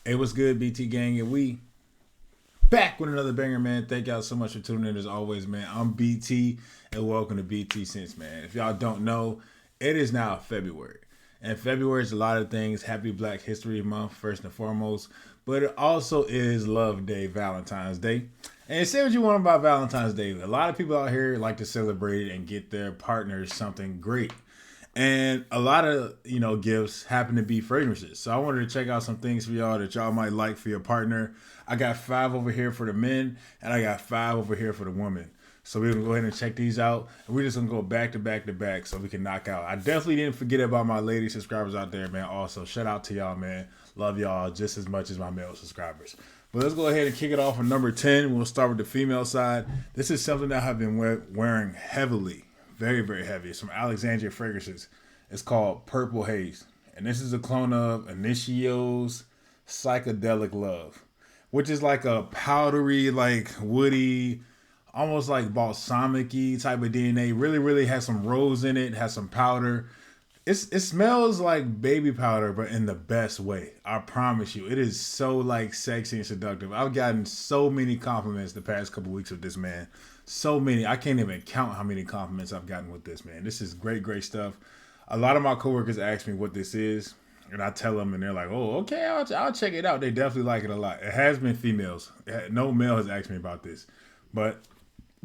Hey, what's good, BT gang? And we back with another banger, man. Thank y'all so much for tuning in as always, man. I'm BT, and welcome to BT Sense, man. If y'all don't know, it is now February. And February is a lot of things. Happy Black History Month, first and foremost. But it also is Love Day, Valentine's Day. And say what you want about Valentine's Day. A lot of people out here like to celebrate it and get their partners something great. And a lot of, gifts happen to be fragrances. So I wanted to check out some things for y'all that y'all might like for your partner. I got 5 over here for the men, and I got 5 over here for the women. So we're going to go ahead and check these out. And we're just going to go back to back to back so we can knock out. I definitely didn't forget about my lady subscribers out there, man. Also, shout out to y'all, man. Love y'all just as much as my male subscribers. But let's go ahead and kick it off with number 10. We'll start with the female side. This is something that I've been wearing heavily. Very, very heavy. It's from Alexandria Fragrances. It's called Purple Haze. And this is a clone of Initio's Psychedelic Love, which is like a powdery, like woody, almost like balsamic-y type of DNA. Really, really has some rose in it. Has some powder. It smells like baby powder, but in the best way. I promise you. It is so like sexy and seductive. I've gotten so many compliments the past couple weeks with this, man. So many. I can't even count how many compliments I've gotten with this, man. This is great, great stuff. A lot of my coworkers ask me what this is, and I tell them, and they're like, "Oh, okay, I'll check it out." They definitely like it a lot. It has been females. No male has asked me about this, but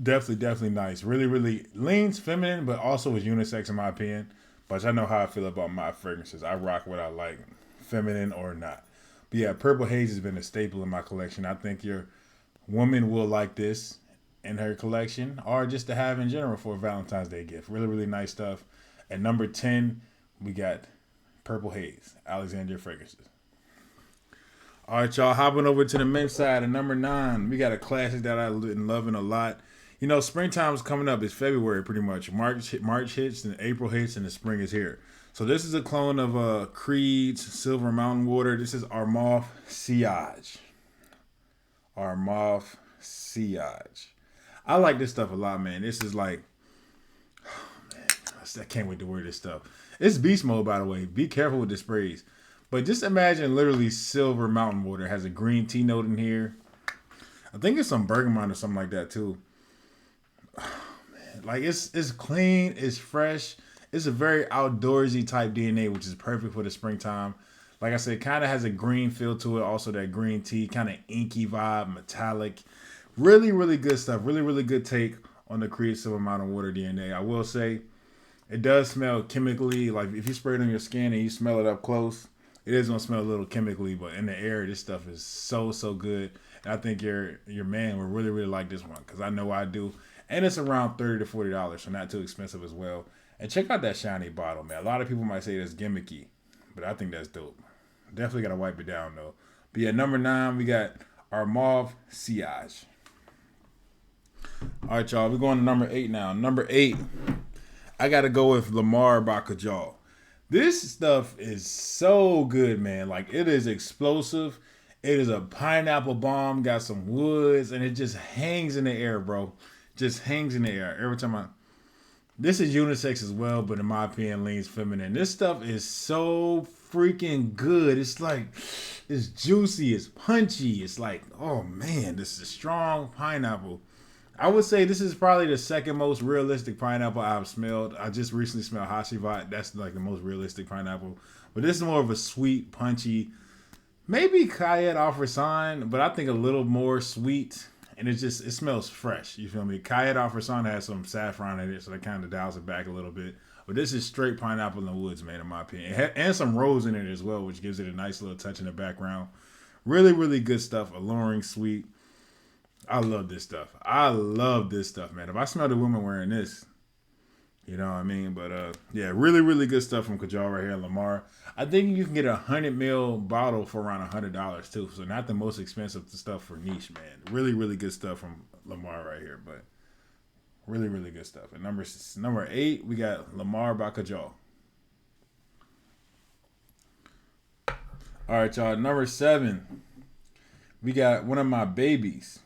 definitely nice. Really, really leans feminine, but also is unisex in my opinion. But I know how I feel about my fragrances. I rock what I like, feminine or not. But yeah, Purple Haze has been a staple in my collection. I think your woman will like this in her collection, or just to have in general for a Valentine's Day gift. Really, really nice stuff. At number 10, we got Purple Haze, Alexandria Fragrances. All right, y'all, hopping over to the men's side. At number 9, we got a classic that I've been loving a lot. You know, springtime's coming up. It's February pretty much. March hits and April hits and the spring is here. So this is a clone of Creed's Silver Mountain Water. This is Armauve Sillage. Armauve Sillage. I like this stuff a lot, man. This is like, I can't wait to wear this stuff. It's beast mode, by the way. Be careful with the sprays. But just imagine literally Silver Mountain Water. It has a green tea note in here. I think it's some bergamot or something like that too. Oh, man. Like it's clean, it's fresh. It's a very outdoorsy type DNA, which is perfect for the springtime. Like I said, kind of has a green feel to it. Also that green tea, kind of inky vibe, metallic. Really, really good stuff. Really, really good take on the Creed Silver Mountain Water DNA. I will say, it does smell chemically. Like if you spray it on your skin and you smell it up close, it is gonna smell a little chemically. But in the air, this stuff is so good. And I think your man will really, really like this one because I know I do. And it's around $30 to $40, so not too expensive as well. And check out that shiny bottle, man. A lot of people might say that's gimmicky, but I think that's dope. Definitely gotta wipe it down though. But yeah, number 9, we got Armauve Sillage. All right, y'all. We're going to number 8 now. Number 8. I got to go with Lamar by Kajal. This stuff is so good, man. Like, it is explosive. It is a pineapple bomb, got some woods, and it just hangs in the air, bro. Just hangs in the air. Every time This is unisex as well, but in my opinion, leans feminine. This stuff is so freaking good. It's like, it's juicy, it's punchy. It's like, oh, man, this is strong pineapple. I would say this is probably the second most realistic pineapple I've smelled. I just recently smelled Hashivat. That's like the most realistic pineapple. But this is more of a sweet, punchy, maybe Kayet Alfresan, but I think a little more sweet. And it smells fresh. You feel me? Kayet Alfresan has some saffron in it, so that kind of dials it back a little bit. But this is straight pineapple in the woods, man, in my opinion. And some rose in it as well, which gives it a nice little touch in the background. Really, really good stuff. Alluring, sweet. I love this stuff. I love this stuff, man. If I smelled a woman wearing this, you know what I mean? But yeah, really, really good stuff from Kajal right here, Lamar. I think you can get a 100 ml bottle for around $100 too. So not the most expensive stuff for niche, man. Really, really good stuff from Lamar right here. But really, really good stuff. And number 8, we got Lamar by Kajal. All right, y'all. Number 7, we got one of my babies.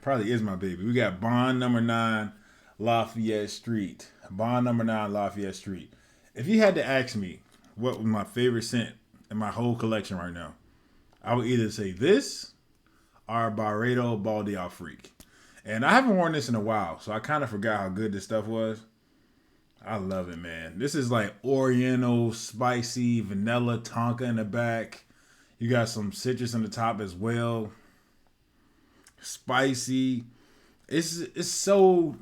Probably is my baby. We got Bond number 9, Lafayette Street. Bond number 9, Lafayette Street. If you had to ask me what was my favorite scent in my whole collection right now, I would either say this or Barredo Baldy Al Freak. And I haven't worn this in a while, so I kind of forgot how good this stuff was. I love it, man. This is like Oriental, spicy, vanilla tonka in the back. You got some citrus on the top as well. Spicy. It's so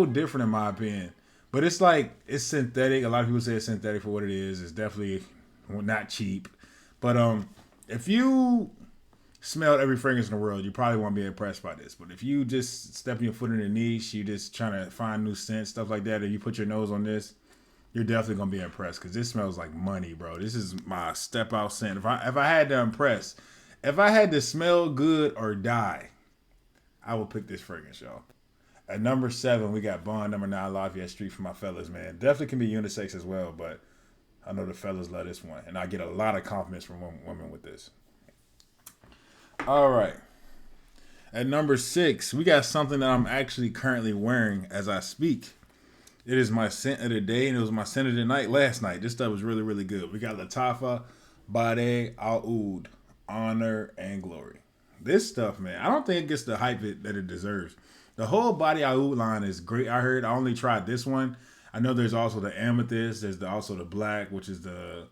different in my opinion. But it's like it's synthetic. A lot of people say it's synthetic for what it is. It's definitely not cheap. But if you smelled every fragrance in the world, you probably won't be impressed by this. But if you just step your foot in the niche, you just trying to find new scents, stuff like that, and you put your nose on this, you're definitely gonna be impressed because this smells like money, bro. This is my step out scent. If I had to impress, if I had to smell good or die, I would pick this fragrance, y'all. At number 7, we got Bond number 9 Lafayette Street for my fellas, man. Definitely can be unisex as well, but I know the fellas love this one, and I get a lot of compliments from women with this. All right. At number 6, we got something that I'm actually currently wearing as I speak. It is my scent of the day, and it was my scent of the night last night. This stuff was really, really good. We got Latafa, Bade, Aoud, Honor, and Glory. This stuff, man, I don't think it gets the hype that it deserves. The whole Bade Aoud line is great. I heard. I only tried this one. I know there's also the Amethyst. There's also the Black, which is the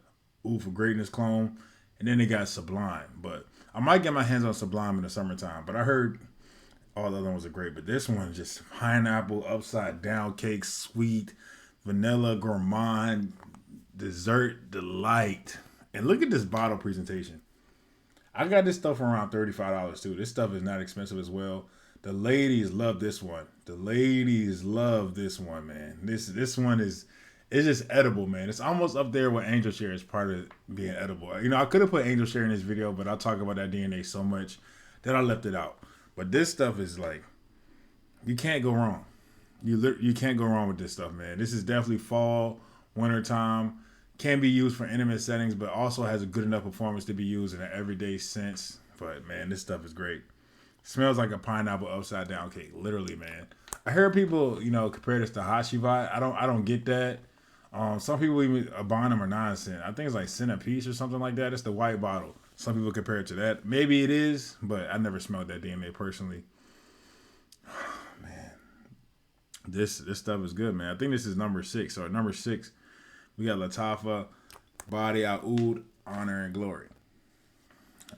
Ooh for Greatness clone. And then they got Sublime. But I might get my hands on Sublime in the summertime. But I heard all the other ones are great. But this one is just pineapple, upside down cake, sweet, vanilla, gourmand, dessert delight. And look at this bottle presentation. I got this stuff for around $35 too. This stuff is not expensive as well. The ladies love this one. The ladies love this one, man. This one is it's just edible, man. It's almost up there with angel share as part of being edible. You know, I could have put angel share in this video, but I talk about that DNA so much that I left it out. But this stuff is like, you can't go wrong. You can't go wrong with this stuff, man. This is definitely fall, winter time. Can be used for intimate settings, but also has a good enough performance to be used in an everyday sense. But man, this stuff is great. Smells like a pineapple upside down cake, literally, man. I heard people, compare this to Hashivat. I don't get that. Some people even a Bonham or non-scent. I think it's like Scent Apiece or something like that. It's the white bottle. Some people compare it to that. Maybe it is, but I never smelled that DNA personally. Man, this stuff is good, man. I think this is number 6. So at number 6, we got Latafa, Bade Aoud, Honor, and Glory.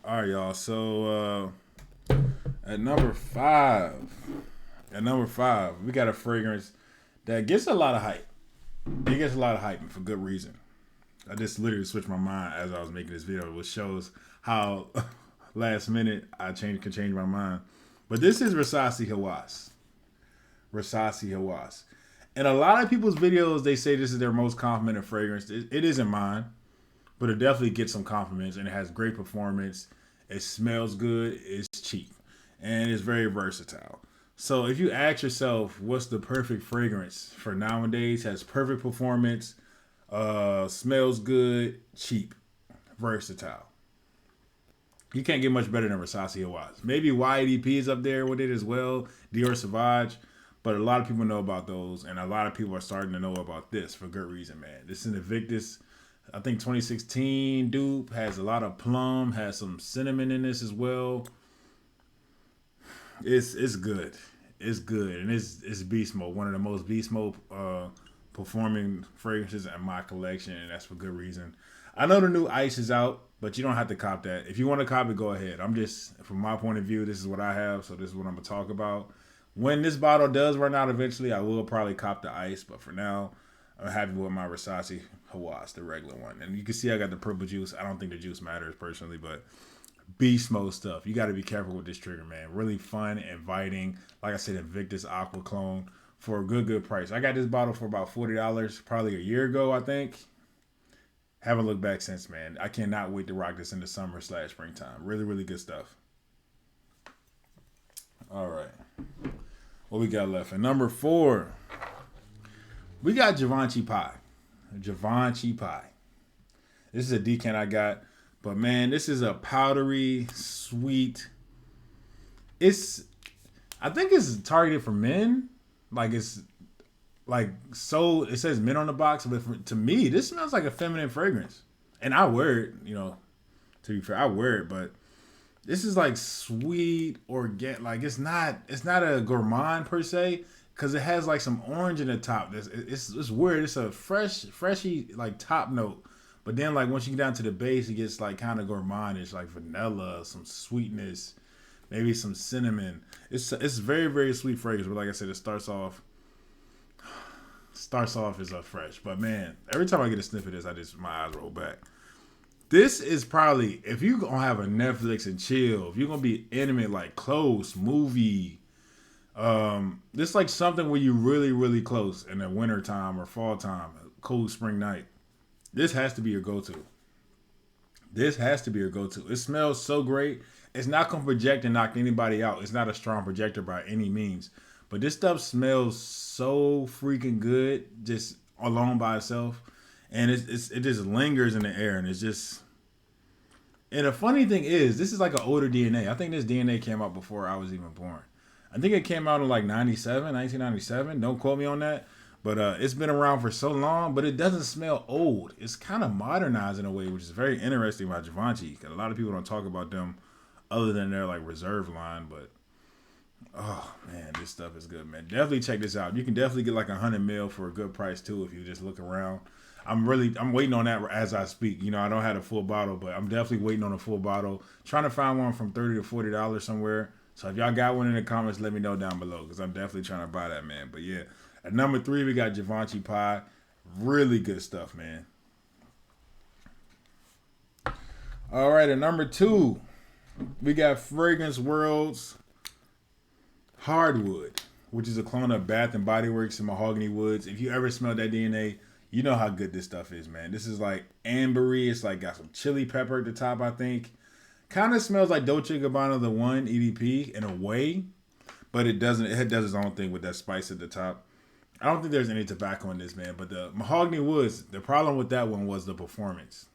All right, y'all. So at number 5, we got a fragrance that gets a lot of hype. It gets a lot of hype, and for good reason. I just literally switched my mind as I was making this video, which shows how last minute I can change my mind. But this is Rasasi Hawass. Rasasi Hawass. In a lot of people's videos, they say this is their most complimented fragrance. It isn't mine, but it definitely gets some compliments, and it has great performance. It smells good. It's cheap, and it's very versatile. So if you ask yourself, what's the perfect fragrance for nowadays? Has perfect performance, smells good, cheap, versatile. You can't get much better than Rasasi Hawass. Maybe YDP is up there with it as well, Dior Sauvage. But a lot of people know about those, and a lot of people are starting to know about this for good reason, man. This is an Invictus, I think 2016 dupe, has a lot of plum, has some cinnamon in this as well. It's good. It's good, and it's beast mode. One of the most beast mode performing fragrances in my collection, and that's for good reason. I know the new Ice is out, but you don't have to cop that. If you want to cop it, go ahead. I'm just, from my point of view, this is what I have, so this is what I'm gonna talk about. When this bottle does run out eventually, I will probably cop the Ice, but for now, I'm happy with my Rasasi Hawass, the regular one. And you can see I got the purple juice. I don't think the juice matters personally, but beast mode stuff. You got to be careful with this trigger, man. Really fun, inviting. Like I said, Invictus Aqua Clone for a good price. I got this bottle for about $40, probably a year ago, I think. Haven't looked back since, man. I cannot wait to rock this in the summer/springtime. Really good stuff. All right. What we got left? At number 4, we got Givenchy Pie. Givenchy Pie. This is a decant I got. But man, this is a powdery, sweet. I think it's targeted for men. Like it's like, so it says men on the box, but to me, this smells like a feminine fragrance. And I wear it, to be fair, I wear it, but This is like sweet organic. Like it's not a gourmand per se because it has like some orange in the top. It's weird. It's a freshy like top note. But then like once you get down to the base, it gets like kind of gourmandish, like vanilla, some sweetness, maybe some cinnamon. It's very sweet fragrance. But like I said, it starts off as a fresh. But man, every time I get a sniff of this, my eyes roll back. This is probably if you gonna have a Netflix and chill, if you're gonna be intimate, like close movie, this like something where you really close in the winter time or fall time, cool spring night. This has to be your go-to. This has to be your go-to. It smells so great. It's not gonna project and knock anybody out. It's not a strong projector by any means, but this stuff smells so freaking good just alone by itself, and it just lingers in the air, and it's just. And the funny thing is, this is like an older DNA. I think this DNA came out before I was even born. I think it came out in like 1997. Don't quote me on that. But it's been around for so long, but it doesn't smell old. It's kind of modernized in a way, which is very interesting about Givenchy. A lot of people don't talk about them other than their like reserve line. But oh man, this stuff is good, man. Definitely check this out. You can definitely get like 100 ml for a good price too if you just look around. I'm waiting on that as I speak. You know, I don't have a full bottle, but I'm definitely waiting on a full bottle. Trying to find one from $30 to $40 somewhere. So if y'all got one in the comments, let me know down below because I'm definitely trying to buy that, man. But yeah, at number 3 we got Givenchy Pie. Really good stuff, man. All right, at number 2 we got Fragrance World's Hardwood, which is a clone of Bath and Body Works and Mahogany Woods. If you ever smelled that DNA, you know how good this stuff is, man. This is like ambery. It's like got some chili pepper at the top, I think. Kind of smells like Dolce & Gabbana The One EDP in a way, but it doesn't. It does its own thing with that spice at the top. I don't think there's any tobacco in this, man. But the Mahogany Woods, the problem with that one was the performance.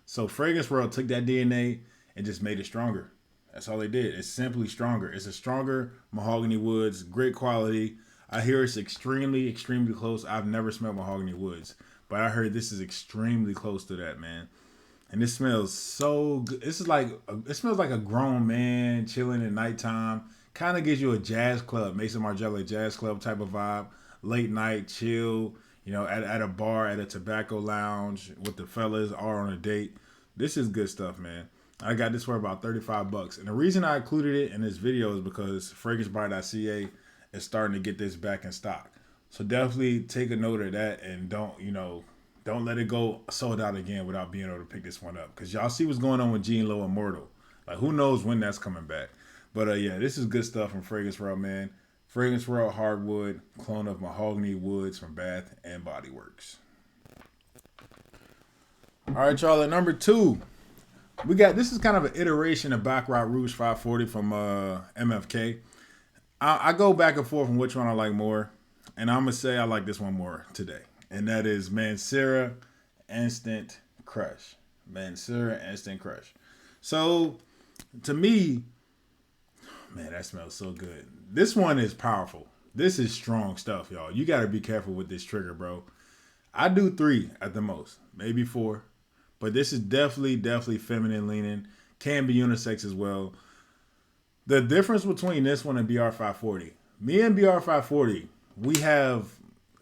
So Fragrance World took that DNA and just made it stronger. That's all they did. It's simply stronger. It's a stronger Mahogany Woods, great quality. I hear it's extremely close. I've never smelled Mahogany Woods, but I heard this is extremely close to that, man. And this smells so good. It smells like a grown man chilling at nighttime. Kind of gives you a jazz club, Mason Margiela jazz club type of vibe. Late night, chill, at a bar, at a tobacco lounge with the fellas or on a date. This is good stuff, man. I got this for about $35. And the reason I included it in this video is because FragranceBuy.ca is starting to get this back in stock. So definitely take a note of that and don't let it go sold out again without being able to pick this one up. Because y'all see what's going on with Gene Lowe Immortal. Like, who knows when that's coming back. But yeah, this is good stuff from Fragrance World, man. Fragrance World Hardwood, clone of Mahogany Woods from Bath and Body Works. All right, y'all, at number 2. This is kind of an iteration of Baccarat Rouge 540 from MFK. I go back and forth on which one I like more, and I'm going to say I like this one more today, and that is Mancera Instant Crush. Mancera Instant Crush. So, to me, man, that smells so good. This one is powerful. This is strong stuff, y'all. You got to be careful with this trigger, bro. I do 3 at the most, maybe 4. But this is definitely feminine leaning. Can be unisex as well. The difference between this one and BR540. Me and BR540, we have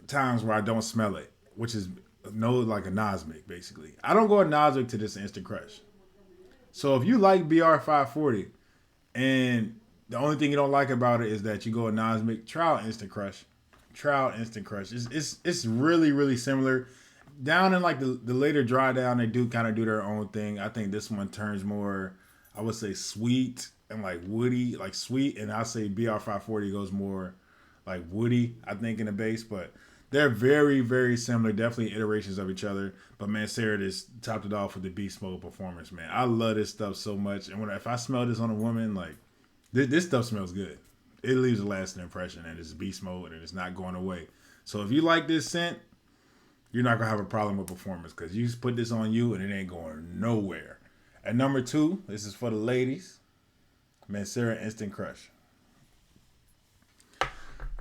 times where I don't smell it, which is like a Nosmic, basically. I don't go a Nosmic to this Instant Crush. So if you like BR540 and the only thing you don't like about it is that you go a Nosmic, try out Instant Crush. It's really similar. Down in like the later dry down, they do kind of do their own thing. I think this one turns more, I would say, sweet and like woody, like sweet. And I say BR540 goes more like woody, I think, in the base. But they're very similar. Definitely iterations of each other. But man, Sarah just topped it off with the beast mode performance, man. I love this stuff so much. And if I smell this on a woman, like this stuff smells good. It leaves a lasting impression, and it's beast mode, and it's not going away. So if you like this scent, you're not going to have a problem with performance because you just put this on you and it ain't going nowhere. At number 2, this is for the ladies. Mancera Instant Crush.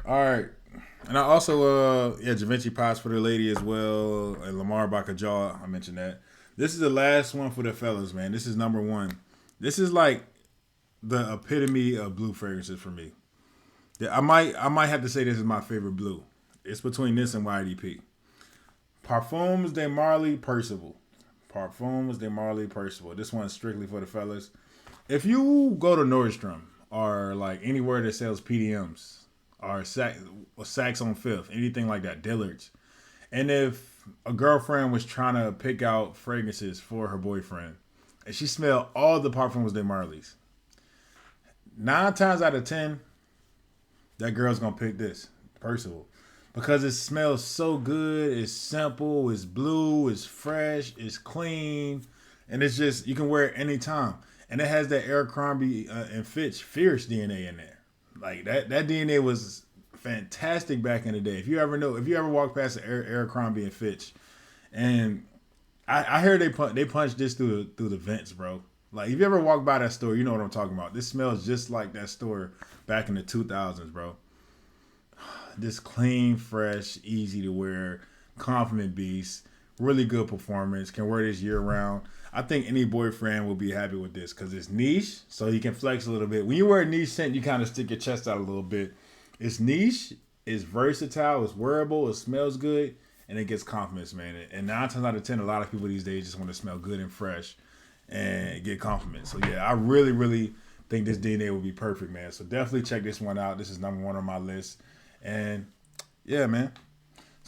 All right. And I also, Givenchy Pots for the lady as well. And Lamar Baccarat, I mentioned that. This is the last one for the fellas, man. This is number 1. This is like the epitome of blue fragrances for me. Yeah, I might have to say this is my favorite blue. It's between this and YDP. Parfums de Marley Percival. Parfums de Marley Percival. This one's strictly for the fellas. If you go to Nordstrom or like anywhere that sells PDMs or Saks on Fifth, anything like that, Dillard's, and if a girlfriend was trying to pick out fragrances for her boyfriend and she smelled all the Parfums de Marley's, 9 times out of 10, that girl's gonna pick this Percival because it smells so good. It's simple. It's blue. It's fresh. It's clean, and it's just you can wear it anytime. And it has that Abercrombie and Fitch Fierce DNA in there. Like that DNA was fantastic back in the day. If you ever walk past the Abercrombie and Fitch, and I heard they punched this through the vents, bro. Like if you ever walk by that store, you know what I'm talking about. This smells just like that store back in the 2000s, bro. This clean, fresh, easy to wear, confident beast, really good performance. Can wear this year round. I think any boyfriend will be happy with this because it's niche, so he can flex a little bit. When you wear a niche scent, you kind of stick your chest out a little bit. It's niche, it's versatile, it's wearable, it smells good, and it gets compliments, man. And 9 times out of 10, a lot of people these days just want to smell good and fresh and get compliments. So yeah, I really, really think this DNA will be perfect, man. So definitely check this one out. This is number 1 on my list. And yeah, man.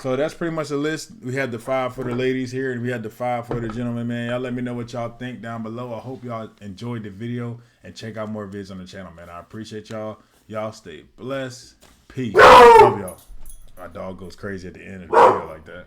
So that's pretty much the list. We had the 5 for the ladies here, and we had the 5 for the gentlemen, man. Y'all let me know what y'all think down below. I hope y'all enjoyed the video, and check out more videos on the channel, man. I appreciate y'all. Y'all stay blessed. Peace. Love y'all. My dog goes crazy at the end of the video like that.